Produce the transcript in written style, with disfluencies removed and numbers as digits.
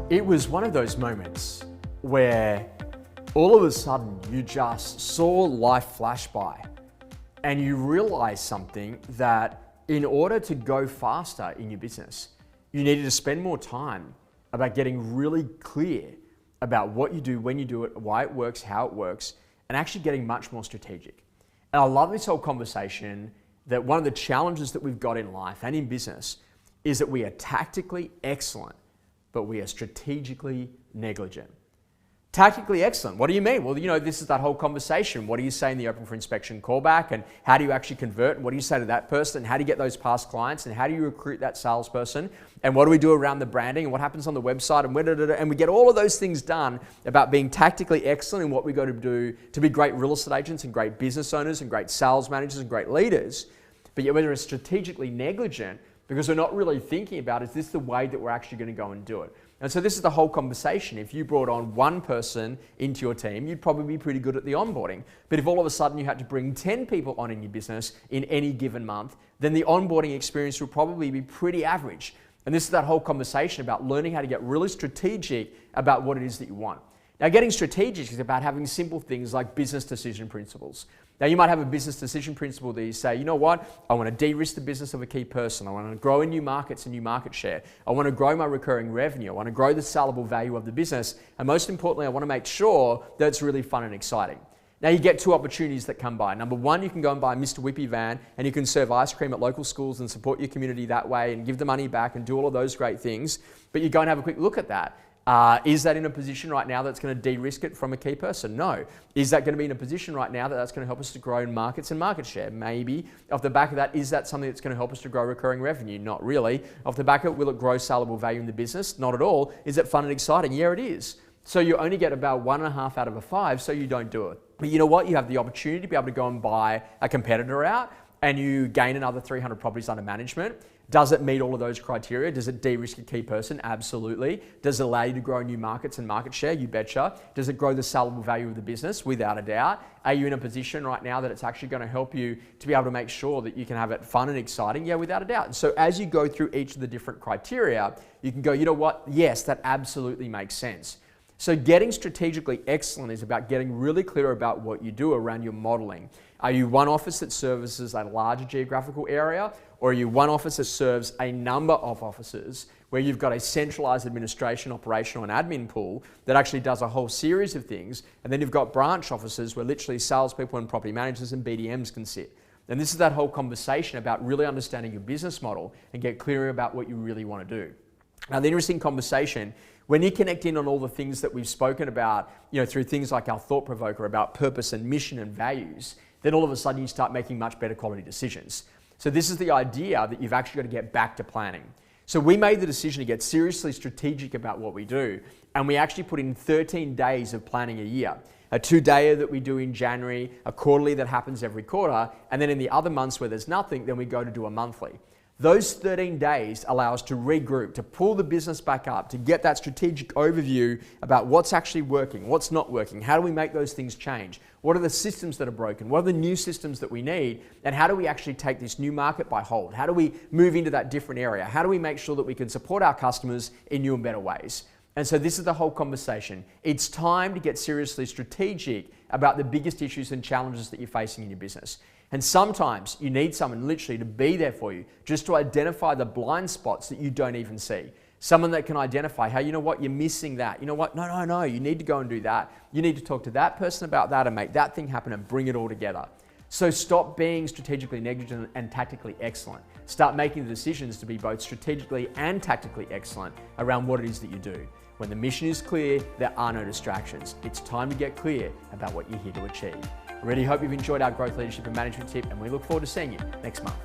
It was one of those moments where all of a sudden you just saw life flash by and you realized something, that in order to go faster in your business, you needed to spend more time about getting really clear about what you do, when you do it, why it works, how it works, and actually getting much more strategic. And I love this whole conversation that one of the challenges that we've got in life and in business is that we are tactically excellent, but we are strategically negligent. Tactically excellent, what do you mean? Well, this is that whole conversation. What do you say in the open for inspection callback, and how do you actually convert, and what do you say to that person, and how do you get those past clients, and how do you recruit that salesperson, and what do we do around the branding, and what happens on the website, and we get all of those things done about being tactically excellent in what we got to do to be great real estate agents and great business owners and great sales managers and great leaders. But yet we're strategically negligent because we're not really thinking about, is this the way that we're actually going to go and do it? And so this is the whole conversation. If you brought on one person into your team, you'd probably be pretty good at the onboarding. But if all of a sudden you had to bring 10 people on in your business in any given month, then the onboarding experience will probably be pretty average. And this is that whole conversation about learning how to get really strategic about what it is that you want. Now, getting strategic is about having simple things like business decision principles. Now, you might have a business decision principle that you say, you know what, I want to de-risk the business of a key person. I want to grow in new markets and new market share. I want to grow my recurring revenue. I want to grow the sellable value of the business. And most importantly, I want to make sure that it's really fun and exciting. Now, you get two opportunities that come by. Number one, you can go and buy a Mr. Whippy van and you can serve ice cream at local schools and support your community that way and give the money back and do all of those great things. But you go and have a quick look at that. Is that in a position right now that's going to de-risk it from a key person? No. Is that going to be in a position right now that's going to help us to grow in markets and market share? Maybe. Off the back of that, is that something that's going to help us to grow recurring revenue? Not really. Off the back of it, will it grow sellable value in the business? Not at all. Is it fun and exciting? Yeah, it is. So you only get about 1.5 out of 5, so you don't do it. But you know what? You have the opportunity to be able to go and buy a competitor out and you gain another 300 properties under management. Does it meet all of those criteria? Does it de-risk a key person? Absolutely. Does it allow you to grow new markets and market share? You betcha. Does it grow the sellable value of the business? Without a doubt. Are you in a position right now that it's actually going to help you to be able to make sure that you can have it fun and exciting? Yeah, without a doubt. And so as you go through each of the different criteria, you can go, you know what? Yes, that absolutely makes sense. So getting strategically excellent is about getting really clear about what you do around your modeling. Are you one office that services a larger geographical area, or are you one office that serves a number of offices where you've got a centralized administration, operational and admin pool that actually does a whole series of things, and then you've got branch offices where literally salespeople and property managers and BDMs can sit. And this is that whole conversation about really understanding your business model and get clear about what you really want to do. Now, the interesting conversation, when you connect in on all the things that we've spoken about, through things like our thought provoker about purpose and mission and values, then all of a sudden you start making much better quality decisions. So this is the idea that you've actually got to get back to planning. So we made the decision to get seriously strategic about what we do, and we actually put in 13 days of planning a year. A 2-dayer that we do in January, a quarterly that happens every quarter, and then in the other months where there's nothing, then we go to do a monthly. Those 13 days allow us to regroup, to pull the business back up, to get that strategic overview about what's actually working, what's not working, how do we make those things change, what are the systems that are broken, what are the new systems that we need, and how do we actually take this new market by hold, how do we move into that different area, how do we make sure that we can support our customers in new and better ways. And so this is the whole conversation. It's time to get seriously strategic about the biggest issues and challenges that you're facing in your business. And sometimes you need someone literally to be there for you, just to identify the blind spots that you don't even see. Someone that can identify, hey, you know what, you're missing that. You know what, no, you need to go and do that. You need to talk to that person about that and make that thing happen and bring it all together. So stop being strategically negligent and tactically excellent. Start making the decisions to be both strategically and tactically excellent around what it is that you do. When the mission is clear, there are no distractions. It's time to get clear about what you're here to achieve. I really hope you've enjoyed our growth, leadership and management tip, and we look forward to seeing you next month.